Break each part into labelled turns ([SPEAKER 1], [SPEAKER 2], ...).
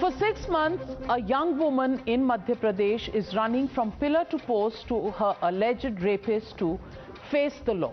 [SPEAKER 1] For 6 months, a young woman in Madhya Pradesh is running from pillar to post to her alleged rapist to face the law.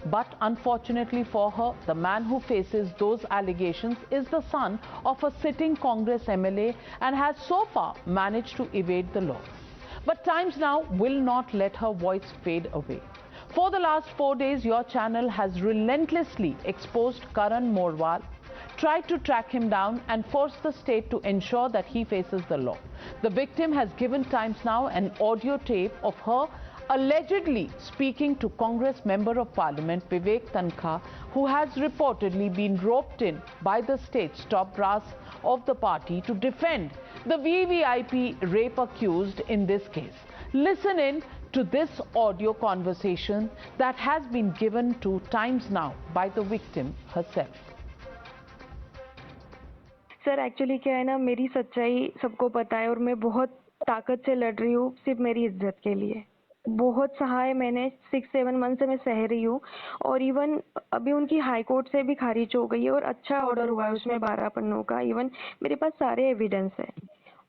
[SPEAKER 1] But unfortunately for her, the man who faces those allegations is the son of a sitting Congress MLA and has so far managed to evade the law. But times now will not let her voice fade away. For the last 4 days, your channel has relentlessly exposed Karan Morwal, tried to track him down and force the state to ensure that he faces the law. The victim has given Times Now an audio tape of her allegedly speaking to Congress Member of Parliament Vivek Tankha, who has reportedly been roped in by the state's top brass of the party to defend the VVIP rape accused in this case. Listen in to this audio conversation that has been given to Times Now by the victim herself.
[SPEAKER 2] Sir actually क्या है ना, मेरी सच्चाई सबको पता है और मैं बहुत ताकत से लड़ रही हूँ सिर्फ मेरी इज्जत के लिए। बहुत सहा है मैंने, 6-7 मंथ से मैं सह रही हूँ और इवन अभी उनकी हाई कोर्ट से भी खारिज हो गई है और अच्छा ऑर्डर हुआ है उसमें 12 पन्नों का। इवन मेरे पास सारे एविडेंस है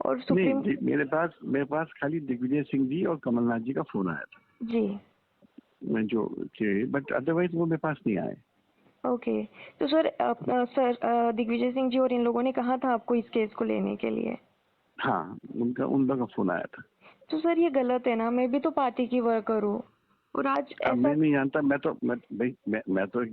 [SPEAKER 2] और सुप्रीम
[SPEAKER 3] मेरे पास खाली दिग्विजय सिंह जी और कमलनाथ जी का फोन आया था
[SPEAKER 2] जी,
[SPEAKER 3] मैं जो बट अदरवाइज वो मेरे पास नहीं आए।
[SPEAKER 2] ओके तो सर दिग्विजय सिंह जी और इन लोगों ने कहा था आपको इस केस को लेने के लिए?
[SPEAKER 3] हाँ, उन लोगों का फोन आया था।
[SPEAKER 2] तो सर ये गलत है ना, मैं भी तो पार्टी की वर्कर हूँ और आज ऐसा
[SPEAKER 3] मैं नहीं जानता, मैं तो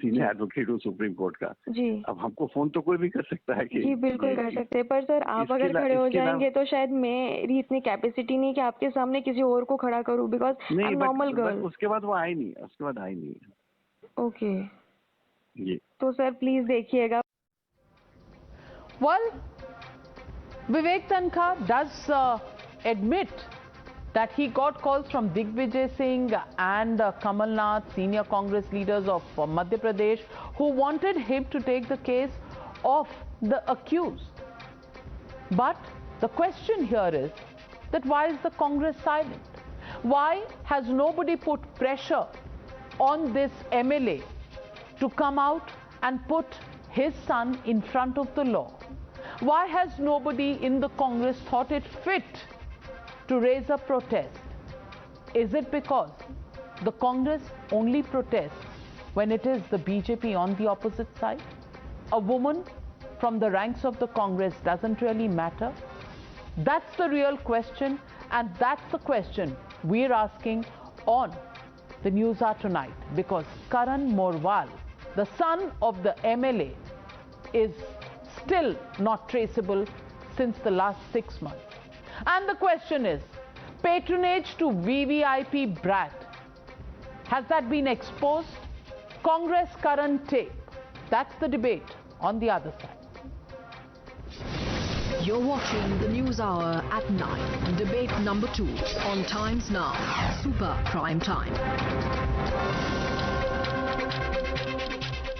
[SPEAKER 3] सीनियर एडवोकेट हूँ सुप्रीम कोर्ट का
[SPEAKER 2] जी।
[SPEAKER 3] अब हमको फोन तो कोई भी कर सकता है कि
[SPEAKER 2] जी बिल्कुल कर सकते हैं, पर सर आप अगर खड़े हो जाएंगे तो शायद मेरी इतनी कैपेसिटी नहीं कि आपके सामने किसी और को खड़ा करूँ, because I am normal girl.
[SPEAKER 3] उसके बाद वो आई नहीं, उसके बाद आई नहीं।
[SPEAKER 2] ओके
[SPEAKER 3] जी
[SPEAKER 2] तो सर प्लीज देखिएगा।
[SPEAKER 1] Well, Vivek Tankha does admit that he got calls from Digvijay Singh and Kamal Nath, senior Congress leaders of Madhya Pradesh, who wanted him to take the case of the accused. But the question here is that why is the Congress silent? Why has nobody put pressure on this MLA to come out and put his son in front of the law? Why has nobody in the Congress thought it fit to raise a protest? Is it because the Congress only protests when it is the BJP on the opposite side? A woman from the ranks of the Congress doesn't really matter? That's the real question, and that's the question we're asking on the Newshour tonight, because Karan Morwal, the son of the MLA, is still not traceable since the last 6 months. And the question is, patronage to VVIP brat, has that been exposed? Congress Karan tape, that's the debate on the other side.
[SPEAKER 4] You're watching the Newshour at 9, debate number 2 on Times Now, Super Prime Time.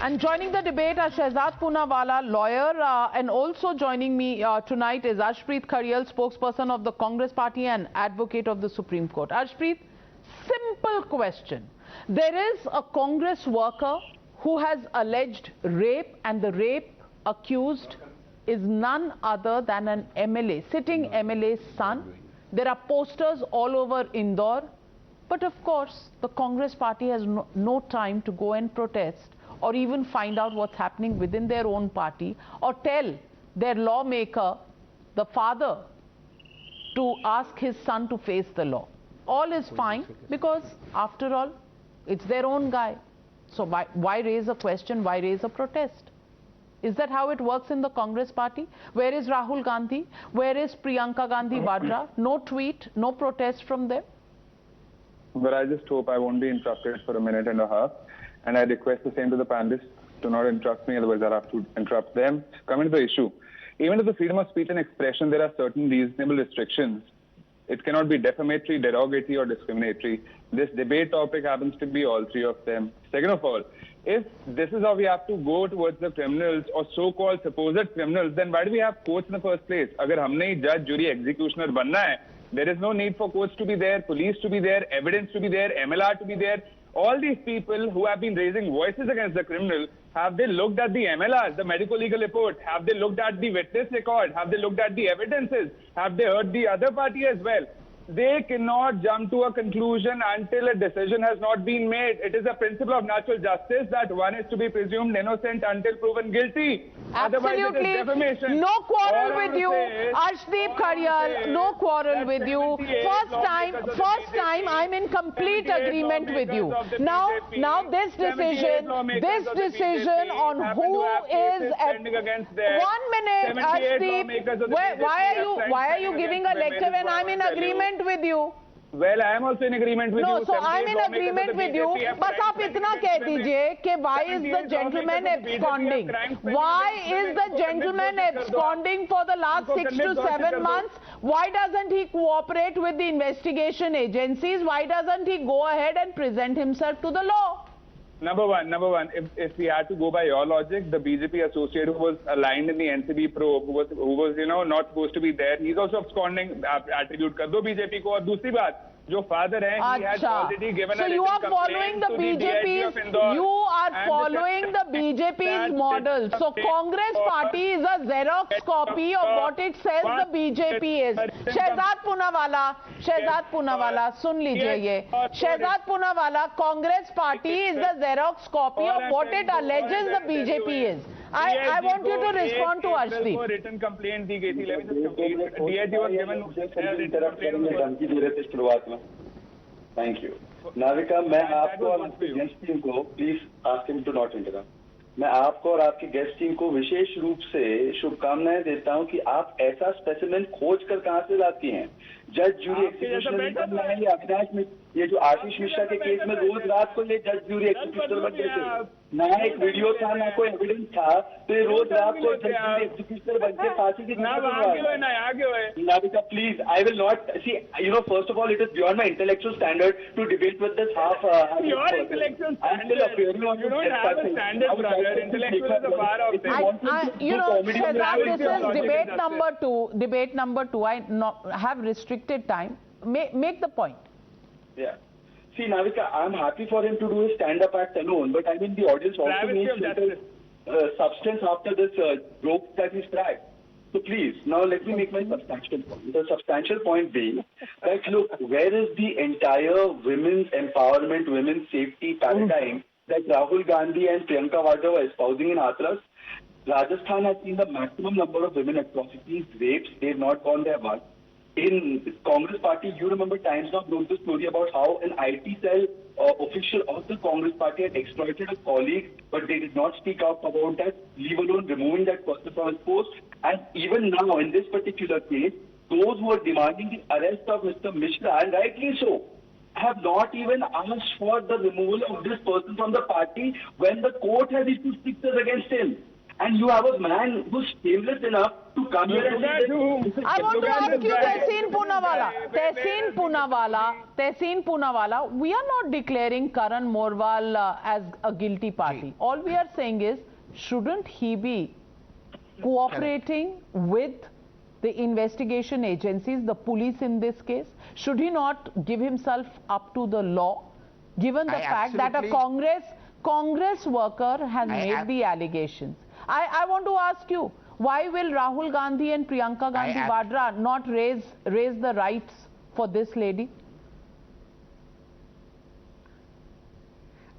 [SPEAKER 1] And joining the debate are Shehzad Poonawala, lawyer, and also joining me tonight is Arshpreet Khariyal, spokesperson of the Congress Party and advocate of the Supreme Court. Arshpreet, simple question. There is a Congress worker who has alleged rape, and the rape accused is none other than an MLA, sitting MLA's son. There are posters all over Indore. But of course, the Congress Party has no time to go and protest or even find out what's happening within their own party, or tell their lawmaker, the father, to ask his son to face the law. All is fine because, after all, it's their own guy. So why raise a question? Why raise a protest? Is that how it works in the Congress Party? Where is Rahul Gandhi? Where is Priyanka Gandhi Vadra? No tweet, no protest from them?
[SPEAKER 5] But I just hope I won't be interrupted for a minute and a half. And I request the same to the panelists to not interrupt me, otherwise I'll have to interrupt them. Coming to the issue, even to the freedom of speech and expression, there are certain reasonable restrictions. It cannot be defamatory, derogatory, or discriminatory. This debate topic happens to be all three of them. Second of all, if this is how we have to go towards the criminals or so-called supposed criminals, then why do we have courts in the first place? Agar humne hi judge, jury, executioner banna hai, there is no need for courts to be there, police to be there, evidence to be there, MLR to be there. All these people who have been raising voices against the criminal Have they looked at the MLRs, the medical legal report? Have they looked at the witness record? Have they looked at the evidences? Have they heard the other party as well? They cannot jump to a conclusion until a decision has not been made. It is a principle of natural justice that one is to be presumed innocent until proven guilty. Otherwise, it is defamation.
[SPEAKER 1] No quarrel with you, Arshdeep Khadiyal. No quarrel with you. First time, I'm in complete agreement with you. Now this decision on who is at 1 minute, Arshdeep. Why are you giving a lecture when I'm in agreement with you?
[SPEAKER 5] Well, I am also in agreement with you.
[SPEAKER 1] No, so I'm in agreement with you. बस आप इतना कह दीजिए कि why is the gentleman absconding? Why is the gentleman absconding for the last 6 to 7 months? Why doesn't he cooperate with the investigation agencies? Why doesn't he go ahead and present himself to the law?
[SPEAKER 5] Number one, if we had to go by your logic, the BJP associate who was aligned in the NCB probe, who was not supposed to be there, he's also absconding. Attribute कर दो BJP को. और दूसरी बात, जो father है, he has already given a written complaint to the DIG of Indore.
[SPEAKER 1] You are following the BJP's model. So Congress party is a Xerox copy of what it says the BJP is. Shehzad Poonawala, सुन लीजिए ये. Shehzad Poonawala, Congress party is the Xerox copy of what it alleges the BJP is. I want you to respond to Arshdeep.
[SPEAKER 5] Written complaint दी गई थी. Let me just complete. DIG was given
[SPEAKER 6] interrupt करेंगे, धमकी दे रहे थे शुरुआत में. Thank you. Navika, मैं आपको और आपकी गेस्ट टीम को, please ask him to not interrupt. मैं आपको और आपकी गेस्ट टीम को विशेष रूप से शुभकामनाएं देता हूं कि आप ऐसा स्पेसिमेन खोज कर कहां से लाती हैं. जज जूरी एग्जीक्यूशन अविनाश में ये जो आशीष मिश्रा के केस में रोज रात को ये जज जूरी एग्जीक्यूशन बन गए थे. ना एक वीडियो था, ना कोई एविडेंस था, तो ये रोज रात को जज जूरी एग्जीक्यूशन बन के फांसी की Navika, please, I will not see. First of all, it is beyond my intellectual standard to debate with this half.
[SPEAKER 5] Your intellectual standard. You don't have a standard, brother. Intellectual is a bar of things.
[SPEAKER 1] Shehzad, this is debate number two. Debate number two. I have restricted time. Make the point.
[SPEAKER 6] Yeah. See, Navika, I'm happy for him to do his stand-up act alone, but I mean the audience also needs substance after this rope that he's cracked. So please, now let me make my substantial point. The substantial point being that, look, where is the entire women's empowerment, women's safety paradigm that Rahul Gandhi and Priyanka Vadra were espousing in Hathras? Rajasthan has seen the maximum number of women atrocities, rapes. They've not gone there once. In Congress party, you remember Times Now broke the story about how an IT cell official of the Congress party had exploited a colleague, but they did not speak up about that, leave alone removing that person from his post. And even now, in this particular case, those who are demanding the arrest of Mr. Mishra, and rightly so, have not even asked for the removal of this person from the party when the court has issued strictures against him. And you have a man who's shameless enough to come here and say,
[SPEAKER 1] I want to ask you, Tehseen Poonawala, we are not declaring Karan Morwal as a guilty party. All we are saying is, shouldn't he be cooperating with the investigation agencies, the police in this case? Should he not give himself up to the law, given the fact that a Congress worker has made the allegations? I want to ask you, why will Rahul Gandhi and Priyanka Gandhi Vadra not raise the rights for this lady?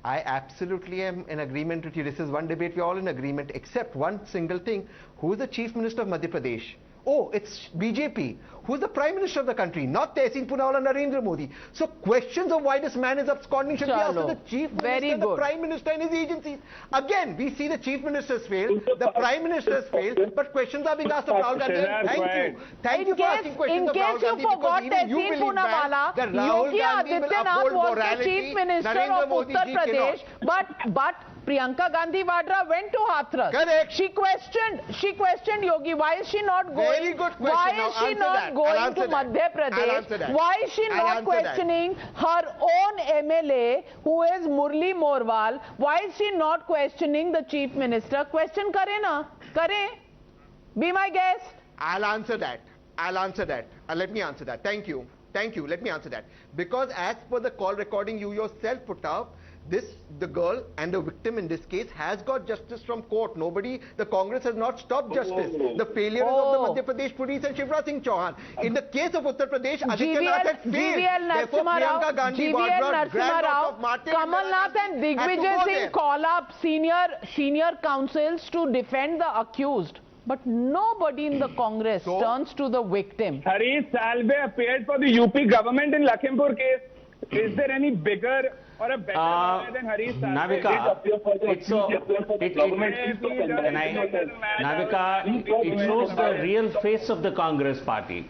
[SPEAKER 7] I absolutely am in agreement with you. This is one debate we're all in agreement, except one single thing. Who is the Chief Minister of Madhya Pradesh? Oh, it's BJP. Who is the Prime Minister of the country? Not Tehseen Poonawala, Narendra Modi. So questions of why this man is absconding should be asked to the Chief Minister, the Prime Minister and his agencies. Again, we see the Chief Ministers fail, the Prime Ministers fail, but questions are being asked of Rahul Gandhi. Thank you. Thank you for asking questions of Rahul Gandhi, because even you believe that Rahul Gandhi will uphold morality.
[SPEAKER 1] Chief Minister of Uttar Pradesh, but Priyanka Gandhi Vadra went to Hathras.
[SPEAKER 7] Correct.
[SPEAKER 1] She questioned Yogi. Why is she not going?
[SPEAKER 7] Very good question.
[SPEAKER 1] Why is she not going to Madhya Pradesh? Why is she not questioning her own MLA, who is Murli Morwal? Why is she not questioning the Chief Minister? Question kare na. Kare. Be my guest.
[SPEAKER 7] I'll answer that. Let me answer that. Thank you. Let me answer that. Because as per the call recording you yourself put up, the girl and the victim in this case has got justice from court. The Congress has not stopped justice. The failure is of the Madhya Pradesh police and Shivraj Singh Chauhan. In the case of Uttar Pradesh, Aditya Nath had failed.
[SPEAKER 1] GVL Narsimha Rao, Kamal Nath and Digvijay Singh call up senior counsels to defend the accused. But nobody in the Congress turns to the victim.
[SPEAKER 5] Harish Salve appeared for the UP government in Lakhimpur case. Is there any bigger or a better lawyer than Harish Salve?
[SPEAKER 8] Navika, it shows the real face of the Congress party.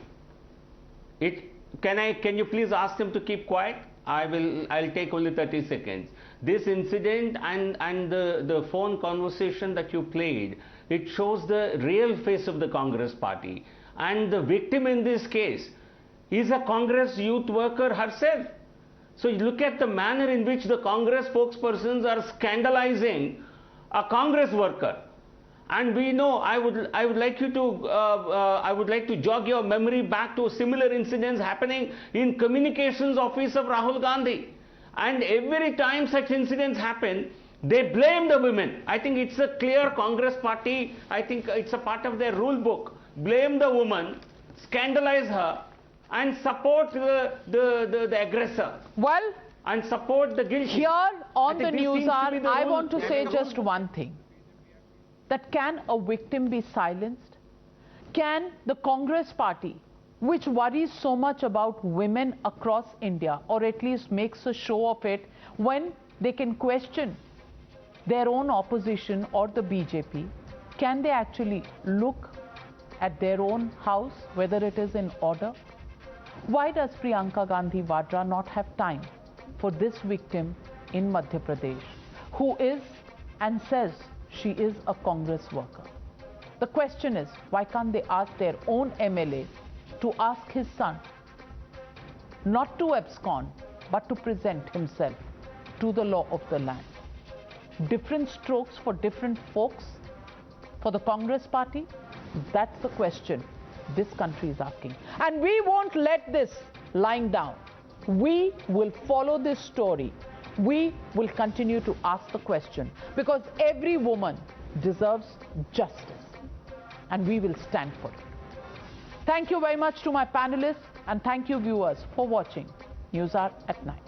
[SPEAKER 8] Can you please ask them to keep quiet? I'll take only 30 seconds. This incident and the phone conversation that you played, it shows the real face of the Congress party. And the victim in this case is a Congress youth worker herself. So you look at the manner in which the Congress spokespersons are scandalizing a Congress worker. And we know, I would like to jog your memory back to similar incidents happening in communications office of Rahul Gandhi. And every time such incidents happen, they blame the women. I think it's a clear Congress party. I think it's a part of their rule book. Blame the woman, scandalize her, and support the aggressor.
[SPEAKER 1] Well,
[SPEAKER 8] and support the guilty.
[SPEAKER 1] Here on the Newshour, I want to say just one thing. That can a victim be silenced? Can the Congress party, which worries so much about women across India, or at least makes a show of it, when they can question their own opposition or the BJP, can they actually look at their own house, whether it is in order? Why does Priyanka Gandhi Vadra not have time for this victim in Madhya Pradesh, who is and says she is a Congress worker? The question is, why can't they ask their own MLA to ask his son not to abscond, but to present himself to the law of the land? Different strokes for different folks. For the Congress party, that's the question this country is asking. And we won't let this lying down. We will follow this story. We will continue to ask the question, because every woman deserves justice, and we will stand for it. Thank you very much to my panelists, and thank you viewers for watching Newshour at Night.